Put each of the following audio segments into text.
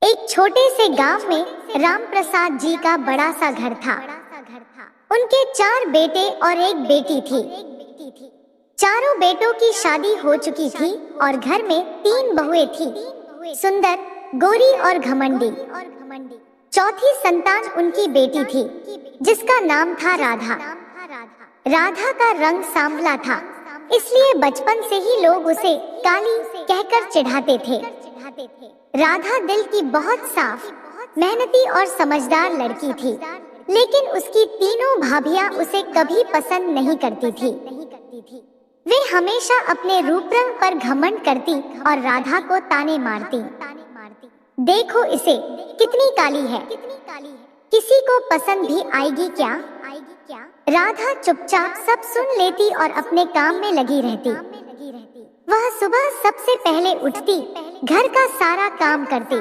एक छोटे से गांव में राम प्रसाद जी का बड़ा सा घर था। उनके 4 बेटे और एक बेटी थी। चारों बेटों की शादी हो चुकी थी और घर में 3 बहुएं थी, सुंदर, गोरी और घमंडी। चौथी संतान उनकी बेटी थी जिसका नाम था राधा। राधा का रंग सांवला था, इसलिए बचपन से ही लोग उसे काली कहकर चिढ़ाते थे। राधा दिल की बहुत साफ, मेहनती और समझदार लड़की थी, लेकिन उसकी तीनों भाभियां उसे कभी पसंद नहीं करती थी। वे हमेशा अपने रूप रंग पर घमंड करती और राधा को ताने मारती। देखो इसे, कितनी काली है, किसी को पसंद भी आएगी क्या? राधा चुपचाप सब सुन लेती और अपने काम में लगी रहती। वह सुबह सबसे पहले उठती, घर का सारा काम करती,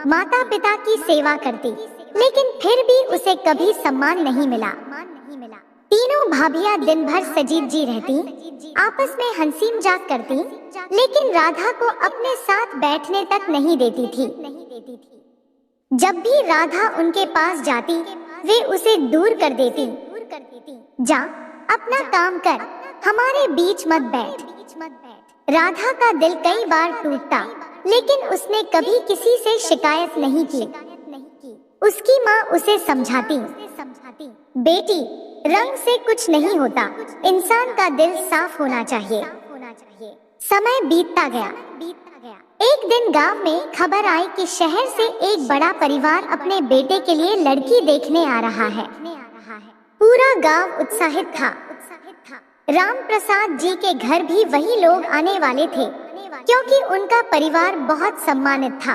माता पिता की सेवा करती, लेकिन फिर भी उसे कभी सम्मान नहीं मिला। तीनों भाभियां दिन भर सजीजी रहती, आपस में हंसी मजाक करती, लेकिन राधा को अपने साथ बैठने तक नहीं देती थी। जब भी राधा उनके पास जाती, वे उसे दूर कर देती। जा, अपना काम कर, हमारे बीच मत बैठ। राधा का दिल कई बार टूटता, लेकिन उसने कभी किसी से शिकायत नहीं की। उसकी माँ उसे समझाती, बेटी, रंग से कुछ नहीं होता, इंसान का दिल साफ होना चाहिए। समय बीतता गया। एक दिन गांव में खबर आई कि शहर से एक बड़ा परिवार अपने बेटे के लिए लड़की देखने आ रहा है। पूरा गांव उत्साहित था। राम प्रसाद जी के घर भी वही लोग आने वाले थे, क्योंकि उनका परिवार बहुत सम्मानित था।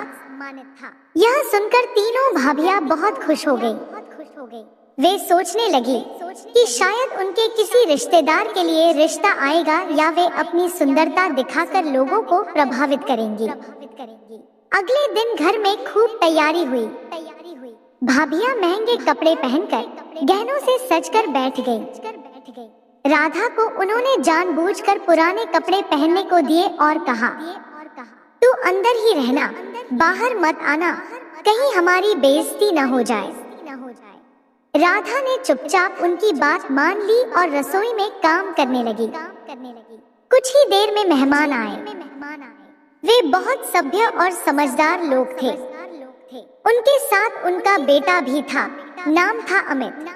यह सुनकर तीनों भाभियां बहुत खुश हो गईं। वे सोचने लगी कि शायद उनके किसी रिश्तेदार के लिए रिश्ता आएगा या वे अपनी सुंदरता दिखाकर लोगों को प्रभावित करेंगी। अगले दिन घर में खूब तैयारी हुई। भाभियां महंगे कपड़े पहनकर, गहनों से सजकर बैठ गईं। राधा को उन्होंने जानबूझकर पुराने कपड़े पहनने को दिए और कहा, तू अंदर ही रहना, बाहर मत आना, कहीं हमारी बेइज्जती न हो जाए। राधा ने चुपचाप उनकी बात मान ली और रसोई में काम करने लगी। कुछ ही देर में मेहमान आए। वे बहुत सभ्य और समझदार लोग थे। उनके साथ उनका बेटा भी था, नाम था अमित।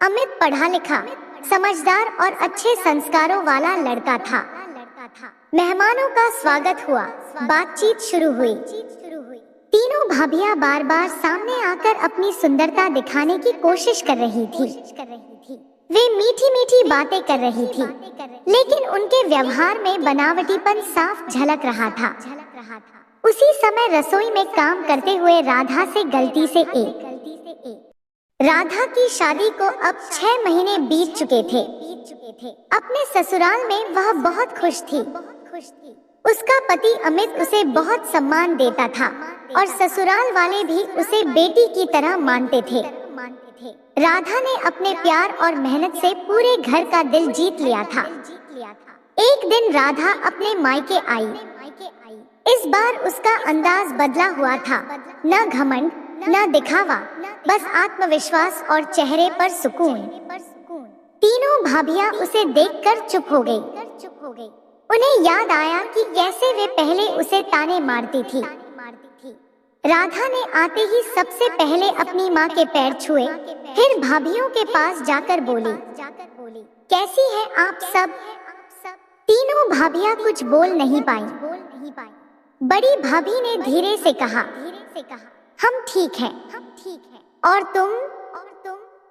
अमित पढ़ा लिखा, समझदार और अच्छे संस्कारों वाला लड़का था। मेहमानों का स्वागत हुआ, बातचीत शुरू हुई। तीनों भाभियां बार बार सामने आकर अपनी सुंदरता दिखाने की कोशिश कर रही थी। वे मीठी मीठी बातें कर रही थी, लेकिन उनके व्यवहार में बनावटीपन साफ झलक रहा था। उसी समय रसोई में काम करते हुए राधा से गलती से राधा की शादी को अब 6 महीने बीत चुके थे। अपने ससुराल में वह बहुत खुश थी। उसका पति अमित उसे बहुत सम्मान देता था और ससुराल वाले भी उसे बेटी की तरह मानते थे। राधा ने अपने प्यार और मेहनत से पूरे घर का दिल जीत लिया था। एक दिन राधा अपने मायके आई। इस बार उसका अंदाज बदला हुआ था, न घमंड, न दिखावा, बस आत्मविश्वास और चेहरे पर सुकून। तीनों भाभियां उसे देखकर चुप हो गईं। उन्हें याद आया कि कैसे वे पहले उसे ताने मारती थी। राधा ने आते ही सबसे पहले अपनी माँ के पैर छुए, फिर भाभियों के पास जाकर बोली, कैसी हैं आप सब? तीनों भाभियां कुछ बोल नहीं पाईं। बड़ी भाभी ने धीरे से कहा, हम ठीक हैं। और तुम?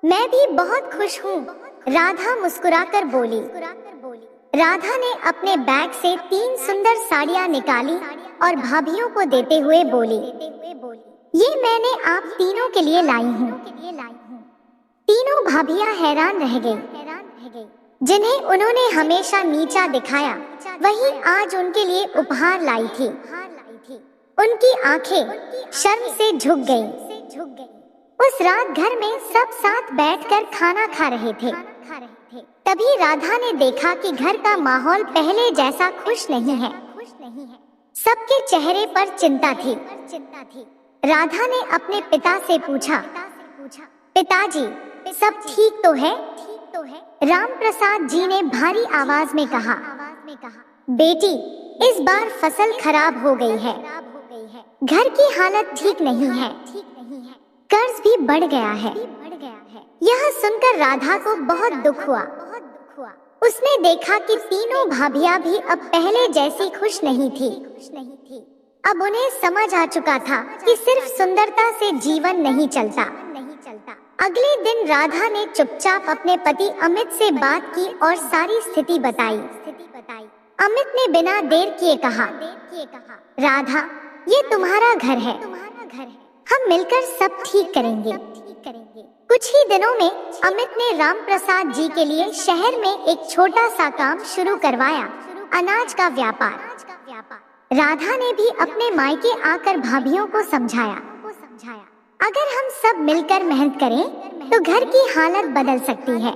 मैं भी बहुत खुश हूँ, राधा मुस्कुराकर बोली। राधा ने अपने बैग से 3 सुंदर साड़ियाँ निकाली और भाभियों को देते हुए बोली, ये मैंने आप तीनों के लिए लाई हूँ। तीनों भाभियाँ हैरान रह गईं। जिन्हें उन्होंने हमेशा नीचा दिखाया, वही आज उनके लिए उपहार लाई थी। उनकी आंखें शर्म से झुक गईं। उस रात घर में सब साथ बैठकर खाना खा रहे थे। तभी राधा ने देखा कि घर का माहौल पहले जैसा खुश नहीं है। सबके चेहरे पर चिंता थी। राधा ने अपने पिता से पूछा, पिताजी सब ठीक तो है? राम प्रसाद जी ने भारी आवाज में कहा, बेटी इस बार फसल खराब हो गई है, घर की हालत ठीक नहीं है, कर्ज भी बढ़ गया है। यह सुनकर राधा को बहुत दुख हुआ। उसने देखा कि तीनों भाभियां भी अब पहले जैसी खुश नहीं थी। अब उन्हें समझ आ चुका था कि सिर्फ सुंदरता से जीवन नहीं चलता। अगले दिन राधा ने चुपचाप अपने पति अमित से बात की और सारी स्थिति बताई। अमित ने बिना देर किए कहा, राधा ये तुम्हारा घर है, हम मिलकर सब ठीक करेंगे। कुछ ही दिनों में अमित ने राम प्रसाद जी के लिए शहर में एक छोटा सा काम शुरू करवाया, अनाज का व्यापार। राधा ने भी अपने मायके आकर भाभियों को समझाया, अगर हम सब मिलकर मेहनत करें तो घर की हालत बदल सकती है।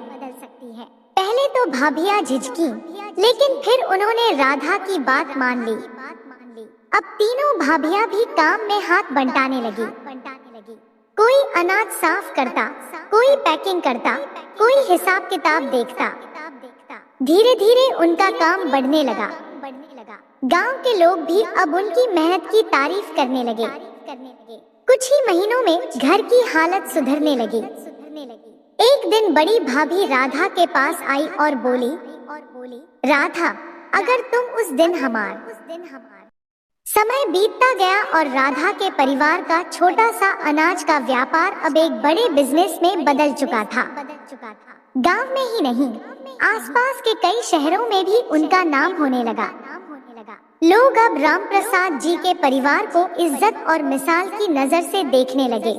पहले तो भाभियां झिझकी, लेकिन फिर उन्होंने राधा की बात मान ली। अब तीनों भाभियां भी काम में हाथ बंटाने लगी। कोई अनाज साफ करता, कोई पैकिंग करता, कोई हिसाब किताब देखता। धीरे धीरे उनका काम बढ़ने लगा। गांव के लोग भी अब उनकी मेहनत की तारीफ करने लगे। कुछ ही महीनों में घर की हालत सुधरने लगी। एक दिन बड़ी भाभी राधा के पास आई और बोली, राधा अगर तुम उस दिन समय बीतता गया और राधा के परिवार का छोटा सा अनाज का व्यापार अब एक बड़े बिजनेस में बदल चुका था। गांव में ही नहीं, आसपास के कई शहरों में भी उनका नाम होने लगा। लोग अब राम प्रसाद जी के परिवार को इज्जत और मिसाल की नजर से देखने लगे।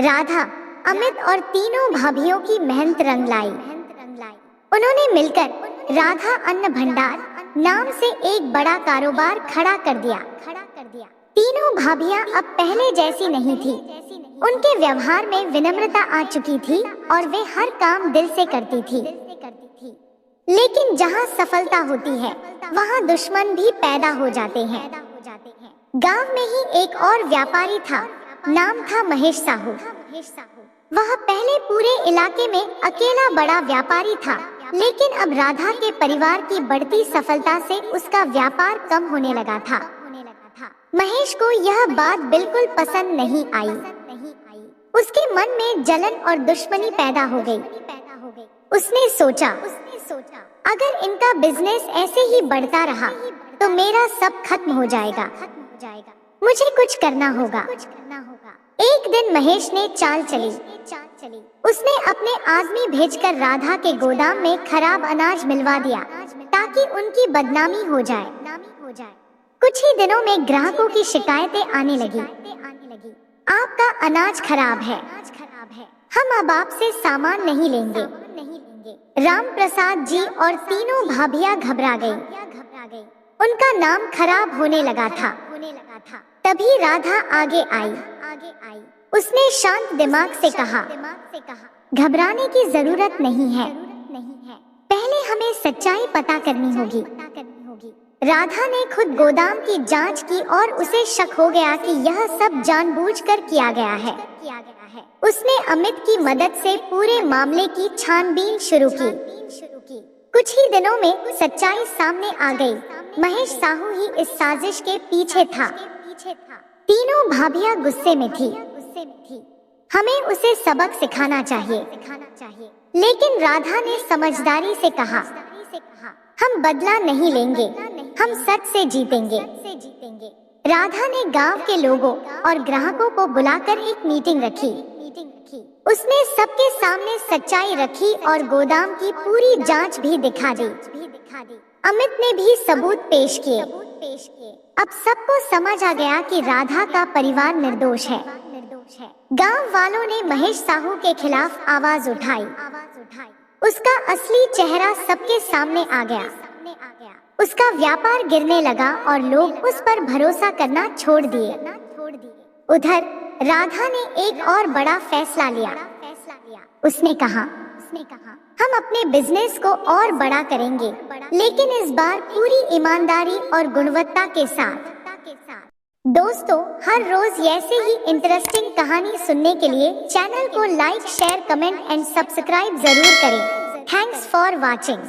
राधा, अमित और तीनों भाभियों की मेहनत रंग लाई। उन्होंने मिलकर राधा अन्न भंडार नाम से एक बड़ा कारोबार खड़ा कर दिया। तीनों भाभियां अब पहले जैसी नहीं थी। उनके व्यवहार में विनम्रता आ चुकी थी और वे हर काम दिल से करती थी। लेकिन जहां सफलता होती है, वहां दुश्मन भी पैदा हो जाते हैं। गांव में ही एक और व्यापारी था, नाम था महेश साहू। वह पहले पूरे इलाके में अकेला बड़ा व्यापारी था, लेकिन अब राधा के परिवार की बढ़ती सफलता से उसका व्यापार कम होने लगा था। महेश को यह बात बिल्कुल पसंद नहीं आई। उसके मन में जलन और दुश्मनी पैदा हो गई। उसने सोचा, अगर इनका बिजनेस ऐसे ही बढ़ता रहा तो मेरा सब खत्म हो जाएगा। मुझे कुछ करना होगा। एक दिन महेश ने चाल चली। उसने अपने आदमी भेजकर राधा के गोदाम में खराब अनाज मिलवा दिया ताकि उनकी बदनामी हो जाए। कुछ ही दिनों में ग्राहकों की शिकायतें आने लगी। आपका अनाज खराब है, हम अब आपसे सामान नहीं लेंगे। राम प्रसाद जी और तीनों भाभियां घबरा गईं। उनका नाम खराब होने लगा था। तभी राधा आगे आई। उसने शांत दिमाग से कहा, घबराने की जरूरत नहीं है, पहले हमें सच्चाई पता करनी होगी। राधा ने खुद गोदाम की जांच की और उसे शक हो गया कि यह सब जानबूझकर किया गया है। उसने अमित की मदद से पूरे मामले की छानबीन शुरू की। कुछ ही दिनों में सच्चाई सामने आ गई। महेश साहू ही इस साजिश के पीछे था। तीनों भाभियां गुस्से में थी। हमें उसे सबक सिखाना चाहिए। लेकिन राधा ने समझदारी से कहा, हम बदला नहीं लेंगे, हम सच से जीतेंगे। राधा ने गांव के लोगों और ग्राहकों को बुलाकर एक मीटिंग रखी। उसने सबके सामने सच्चाई रखी और गोदाम की पूरी जांच भी दिखा दी। अमित ने भी सबूत पेश किए। अब सबको समझ आ गया कि राधा का परिवार निर्दोष है। गांव वालों ने महेश साहू के खिलाफ आवाज उठाई। उसका असली चेहरा सबके सामने आ गया। उसका व्यापार गिरने लगा और लोग उस पर भरोसा करना छोड़ दिए। उधर राधा ने एक और बड़ा फैसला लिया। उसने कहा, हम अपने बिजनेस को और बड़ा करेंगे, लेकिन इस बार पूरी ईमानदारी और गुणवत्ता के साथ। दोस्तों, हर रोज ऐसे ही इंटरेस्टिंग कहानी सुनने के लिए चैनल को like, share, comment and subscribe जरूर करें। Thanks for watching.